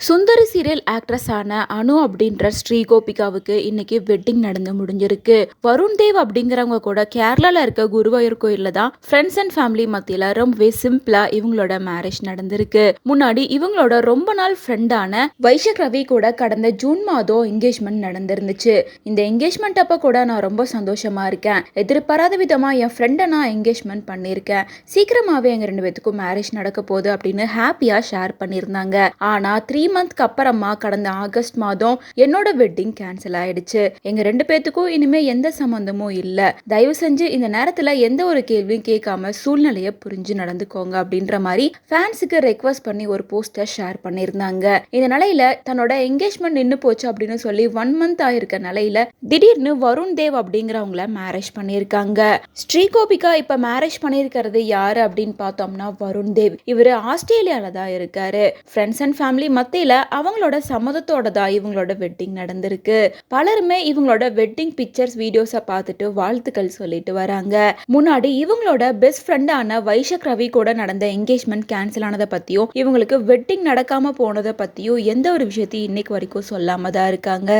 சுந்தரி serial ஆக்ட்ரஸான அனு அப்படின்ற ஸ்ரீகோபிகாவுக்கு இன்னைக்கு wedding நடந்து முடிஞ்சிருக்கு. வருண் தேவ் அப்படிங்கிறவங்க கூட கேரளால இருக்க குருவாயூர் கோயில்ல தான் ஃப்ரெண்ட்ஸ் அண்ட் ஃபேமிலி மத்தியில ரொம்பவே சிம்பிளா இவங்களோட மேரேஜ் நடந்திருக்கு. முன்னாடி இவங்களோட ரொம்ப நாள் ஃப்ரெண்டான வைஷக் ரவி கூட கடந்த ஜூன் மாதம் என்கேஜ்மெண்ட் நடந்திருந்துச்சு. இந்த என்கேஜ்மெண்ட் அப்ப கூட நான் ரொம்ப சந்தோஷமா இருக்கேன். எதிர்பாராத விதமா என் ஃப்ரெண்டை நான் என்கேஜ்மெண்ட் பண்ணியிருக்கேன். சீக்கிரமாவே எங்க 2 பேத்துக்கும் மேரேஜ் நடக்க போகுது அப்படின்னு ஹாப்பியா ஷேர் பண்ணியிருந்தாங்க. ஆனா 3 மந்த்க்கு அப்புறமா கடந்த ஆகஸ்ட் மாதம் என்னோட வெட்டிங் கேன்சல் ஆயிடுச்சு. எங்க 2 பேத்துக்கும் இனிமே எந்த சம்பந்தமும் இல்ல. தயவு செஞ்சு இந்த நேரத்துல எந்த ஒரு கேள்வியும் கேட்காம சூழ்நிலைய புரிஞ்சு நடந்துக்கோங்க அப்படின்ற மாதிரி ஃபேன்ஸுக்கு ரெக்வஸ்ட் பண்ணி ஒரு போஸ்டர் ஷேர் பண்ணியிருந்தாங்க. இந்த நிலையில தன்னோட என்கேஜ்மெண்ட் நின்னு போச்சு அப்படின்னு சொல்லி 1 மந்த் ஆயிருக்க நிலையில திடீர்னு வருண் தேவ் அப்படிங்கிறவங்கள மேரேஜ் பண்ணியிருக்காங்க. ஸ்ரீகோபிகா இப்ப மேரேஜ் பண்ணியிருக்கிறது யாரு அப்படின்னு பார்த்தோம்னா வருண் தேவ். இவரு ஆஸ்திரேலியால தான் இருக்காரு. ஃப்ரெண்ட்ஸ் அண்ட் ஃபேமிலி மத்தியில அவங்களோட சம்மதத்தோட தான் இவங்களோட வெட்டிங் நடந்திருக்கு. பலருமே இவங்களோட வெட்டிங் பிக்சர்ஸ் வீடியோஸை பார்த்துட்டு வாழ்த்துக்கள் சொல்லிட்டு வராங்க. முன்னாடி இவங்களோட பெஸ்ட் ஃப்ரெண்டான வைஷக் ரவி கூட நடந்த என்கேஜ்மெண்ட் கேன்சல் ஆனதை பத்தியும் இவங்களுக்கு வெட்டிங் நடக்காம போனதை பத்தியும் எந்த ஒரு விஷயத்தையும் இன்னைக்கு வரைக்கும் சொல்லாம தான் இருக்காங்க.